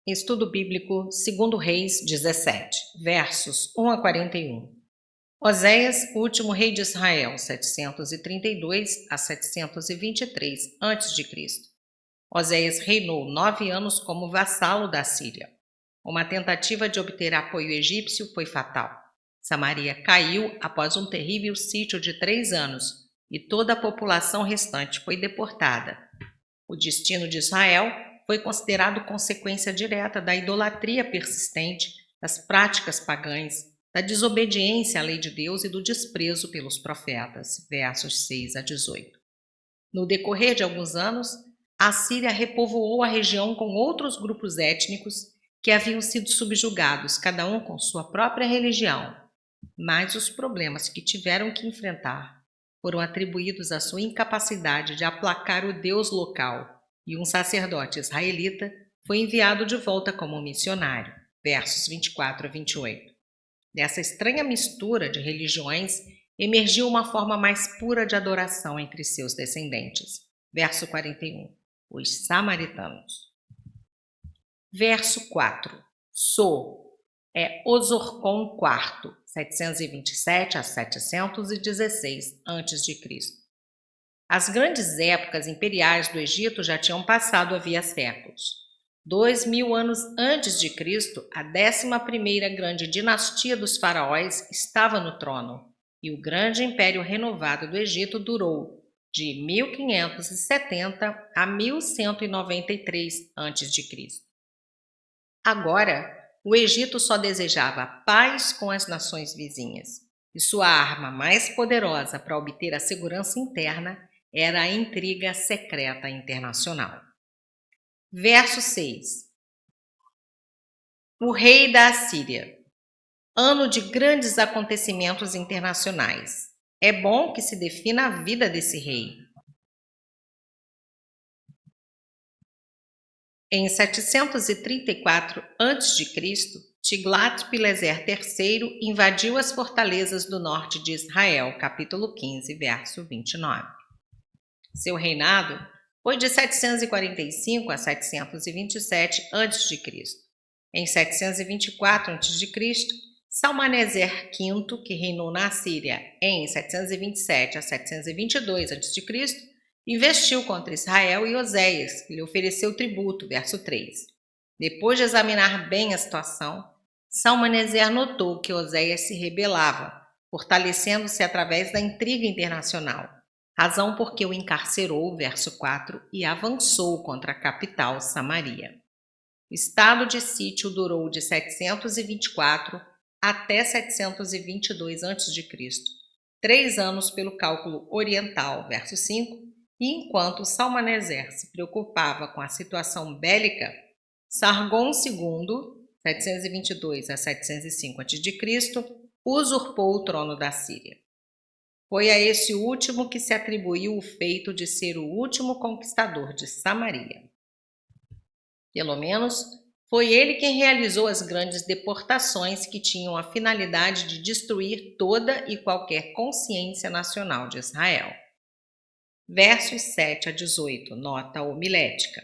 Estudo Bíblico, 2 Reis 17, versos 1 a 41. Oséias, último rei de Israel, 732 a 723 a.C. Oséias reinou 9 anos como vassalo da Síria. Uma tentativa de obter apoio egípcio foi fatal. Samaria caiu após um terrível sítio de 3 anos e toda a população restante foi deportada. O destino de Israel foi considerado consequência direta da idolatria persistente, das práticas pagãs, da desobediência à lei de Deus e do desprezo pelos profetas. Versos 6 a 18. No decorrer de alguns anos, a Síria repovoou a região com outros grupos étnicos que haviam sido subjugados, cada um com sua própria religião. Mas os problemas que tiveram que enfrentar foram atribuídos à sua incapacidade de aplacar o Deus local, e um sacerdote israelita foi enviado de volta como missionário. Versos 24 a 28. Dessa estranha mistura de religiões, emergiu uma forma mais pura de adoração entre seus descendentes. Verso 41. Os samaritanos. Verso 4. É Osorcon IV, 727 a 716 a.C. As grandes épocas imperiais do Egito já tinham passado havia séculos. 2000 anos antes de Cristo, a 11ª grande dinastia dos faraós estava no trono, e o grande império renovado do Egito durou de 1570 a 1193 a.C. Agora, o Egito só desejava paz com as nações vizinhas, e sua arma mais poderosa para obter a segurança interna era a intriga secreta internacional. Verso 6. O rei da Assíria. Ano de grandes acontecimentos internacionais. É bom que se defina a vida desse rei. Em 734 a.C., Tiglat-Pileser III invadiu as fortalezas do norte de Israel, capítulo 15, verso 29. Seu reinado foi de 745 a 727 a.C. Em 724 a.C., Salmaneser V, que reinou na Síria em 727 a 722 a.C., investiu contra Israel e Oséias, que lhe ofereceu tributo, verso 3. Depois de examinar bem a situação, Salmaneser notou que Oséias se rebelava, fortalecendo-se através da intriga internacional, razão por que o encarcerou, verso 4, e avançou contra a capital, Samaria. O estado de sítio durou de 724 até 722 a.C., 3 anos pelo cálculo oriental, verso 5, e enquanto Salmaneser se preocupava com a situação bélica, Sargon II, 722 a 705 a.C., usurpou o trono da Síria. Foi a esse último que se atribuiu o feito de ser o último conquistador de Samaria. Pelo menos, foi ele quem realizou as grandes deportações que tinham a finalidade de destruir toda e qualquer consciência nacional de Israel. Versos 7 a 18, nota homilética.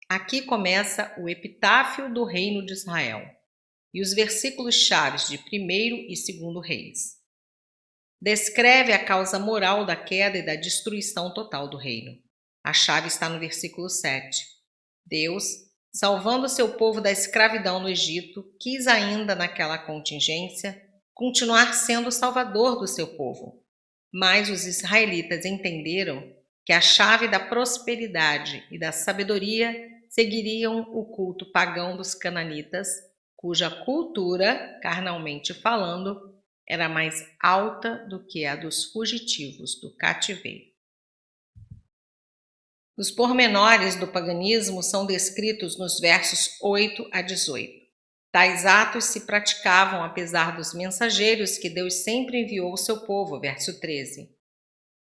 Aqui começa o epitáfio do reino de Israel e os versículos chaves de 1º e 2º Reis. Descreve a causa moral da queda e da destruição total do reino. A chave está no versículo 7. Deus, salvando seu povo da escravidão no Egito, quis ainda naquela contingência continuar sendo o salvador do seu povo. Mas os israelitas entenderam que a chave da prosperidade e da sabedoria seguiriam o culto pagão dos cananitas, cuja cultura, carnalmente falando, era mais alta do que a dos fugitivos do cativeiro. Os pormenores do paganismo são descritos nos versos 8 a 18. Tais atos se praticavam apesar dos mensageiros que Deus sempre enviou ao seu povo, verso 13.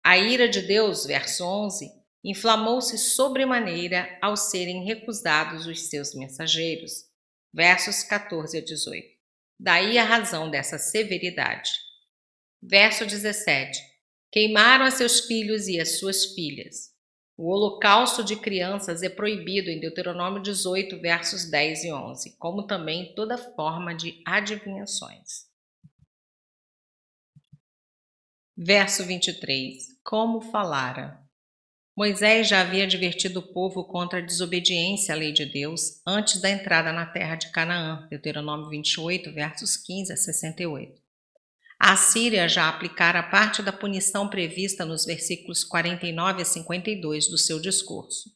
A ira de Deus, verso 11, inflamou-se sobremaneira ao serem recusados os seus mensageiros, versos 14 a 18. Daí a razão dessa severidade. Verso 17. Queimaram a seus filhos e as suas filhas. O holocausto de crianças é proibido em Deuteronômio 18, versos 10 e 11, como também toda forma de adivinhações. Verso 23. Como falara? Moisés já havia advertido o povo contra a desobediência à lei de Deus antes da entrada na terra de Canaã, Deuteronômio 28, versos 15 a 68. A Assíria já aplicara parte da punição prevista nos versículos 49 a 52 do seu discurso.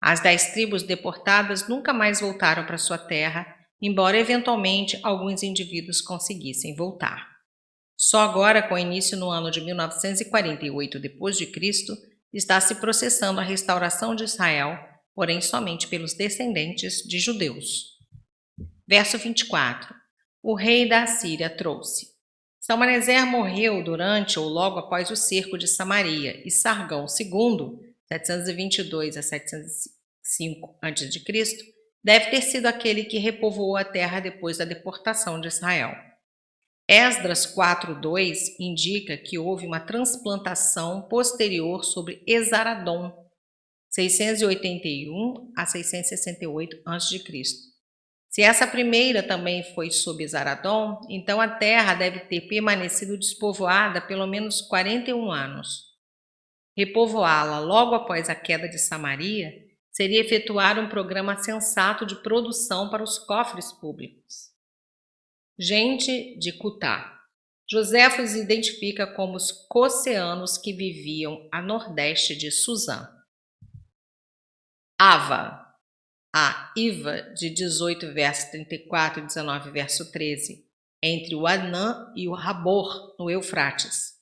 As 10 tribos deportadas nunca mais voltaram para sua terra, embora eventualmente alguns indivíduos conseguissem voltar. Só agora, com início no ano de 1948 d.C., está se processando a restauração de Israel, porém somente pelos descendentes de judeus. Verso 24. O rei da Assíria trouxe. Salmaneser morreu durante ou logo após o cerco de Samaria, e Sargão II, 722 a 705 a.C., deve ter sido aquele que repovoou a terra depois da deportação de Israel. Esdras 4:2 indica que houve uma transplantação posterior sobre Esaradom, 681 a 668 a.C. Se essa primeira também foi sob Esaradom, então a terra deve ter permanecido despovoada pelo menos 41 anos. Repovoá-la logo após a queda de Samaria seria efetuar um programa sensato de produção para os cofres públicos. Gente de Cutá. Joséfo os identifica como os coceanos que viviam a nordeste de Suzã. Ava. A Iva, de 18, verso 34 e 19, verso 13, entre o Anã e o Habor, no Eufrates.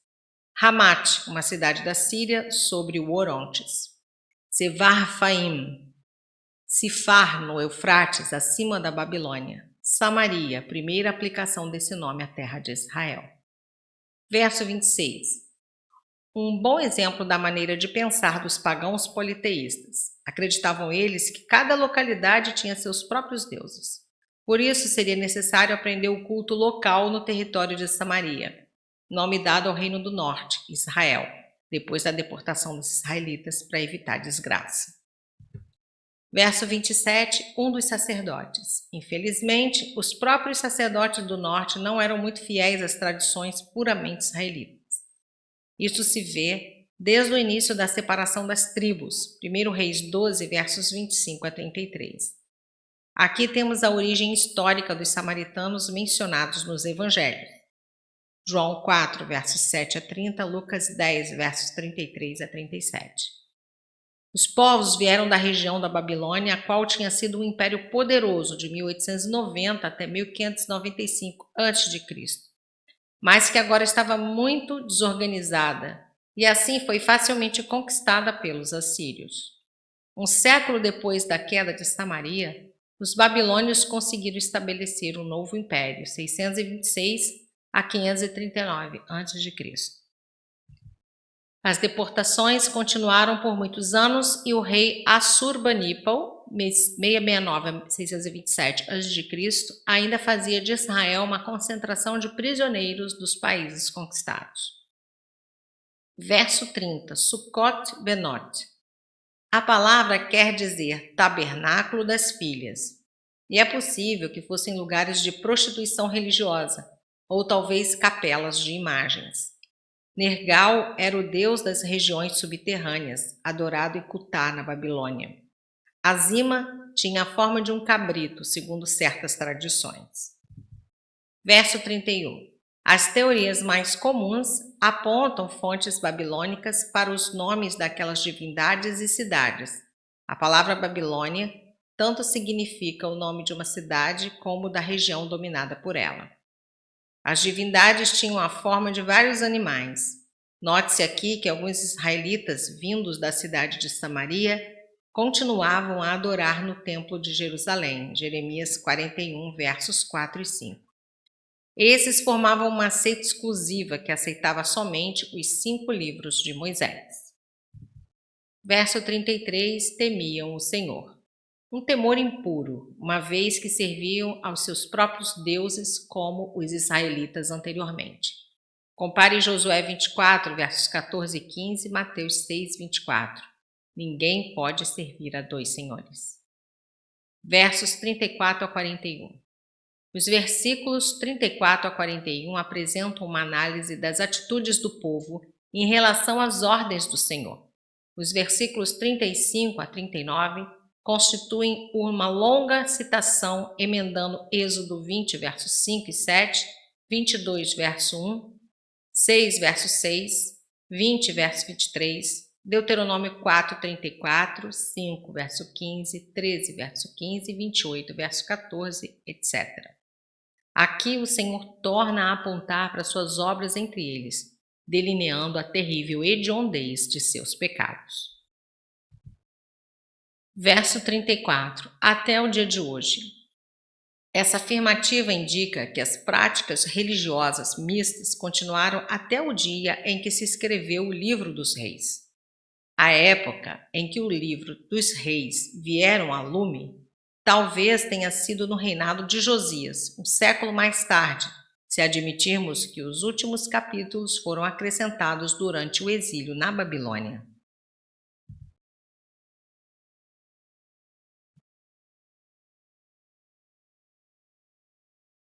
Hamat, uma cidade da Síria, sobre o Orontes. Sevarfaim, Sifar, no Eufrates, acima da Babilônia. Samaria, primeira aplicação desse nome à terra de Israel. Verso 26. Um bom exemplo da maneira de pensar dos pagãos politeístas. Acreditavam eles que cada localidade tinha seus próprios deuses. Por isso, seria necessário aprender o culto local no território de Samaria, nome dado ao Reino do Norte, Israel, depois da deportação dos israelitas para evitar desgraça. Verso 27, um dos sacerdotes. Infelizmente, os próprios sacerdotes do norte não eram muito fiéis às tradições puramente israelitas. Isso se vê desde o início da separação das tribos, 1 Reis 12, versos 25 a 33. Aqui temos a origem histórica dos samaritanos mencionados nos evangelhos. João 4, versos 7 a 30, Lucas 10, versos 33 a 37. Os povos vieram da região da Babilônia, a qual tinha sido um império poderoso de 1890 até 1595 a.C., mas que agora estava muito desorganizada e assim foi facilmente conquistada pelos assírios. Um século depois da queda de Samaria, os babilônios conseguiram estabelecer um novo império, 626 a 539 a.C. As deportações continuaram por muitos anos e o rei Assurbanipal, 669 a 627 a.C., ainda fazia de Israel uma concentração de prisioneiros dos países conquistados. Verso 30, Sukkot Benot. A palavra quer dizer tabernáculo das filhas, e é possível que fossem lugares de prostituição religiosa, ou talvez capelas de imagens. Nergal era o deus das regiões subterrâneas, adorado em Cutá, na Babilônia. Azima tinha a forma de um cabrito, segundo certas tradições. Verso 31. As teorias mais comuns apontam fontes babilônicas para os nomes daquelas divindades e cidades. A palavra Babilônia tanto significa o nome de uma cidade como da região dominada por ela. As divindades tinham a forma de vários animais. Note-se aqui que alguns israelitas vindos da cidade de Samaria continuavam a adorar no templo de Jerusalém, Jeremias 41, versos 4 e 5. Esses formavam uma seita exclusiva que aceitava somente os 5 livros de Moisés. Verso 33, temiam o Senhor. Um temor impuro, uma vez que serviam aos seus próprios deuses como os israelitas anteriormente. Compare Josué 24, versos 14 e 15, Mateus 6, 24. Ninguém pode servir a dois senhores. Versos 34 a 41. Os versículos 34 a 41 apresentam uma análise das atitudes do povo em relação às ordens do Senhor. Os versículos 35 a 39 constituem uma longa citação emendando Êxodo 20, versos 5 e 7, 22, verso 1, 6, verso 6, 20, verso 23, Deuteronômio 4, 34, 5, verso 15, 13, verso 15, 28, verso 14, etc. Aqui o Senhor torna a apontar para suas obras entre eles, delineando a terrível hediondez de seus pecados. Verso 34. Até o dia de hoje. Essa afirmativa indica que as práticas religiosas mistas continuaram até o dia em que se escreveu o Livro dos Reis. A época em que o Livro dos Reis vieram a lume talvez tenha sido no reinado de Josias, um século mais tarde, se admitirmos que os últimos capítulos foram acrescentados durante o exílio na Babilônia.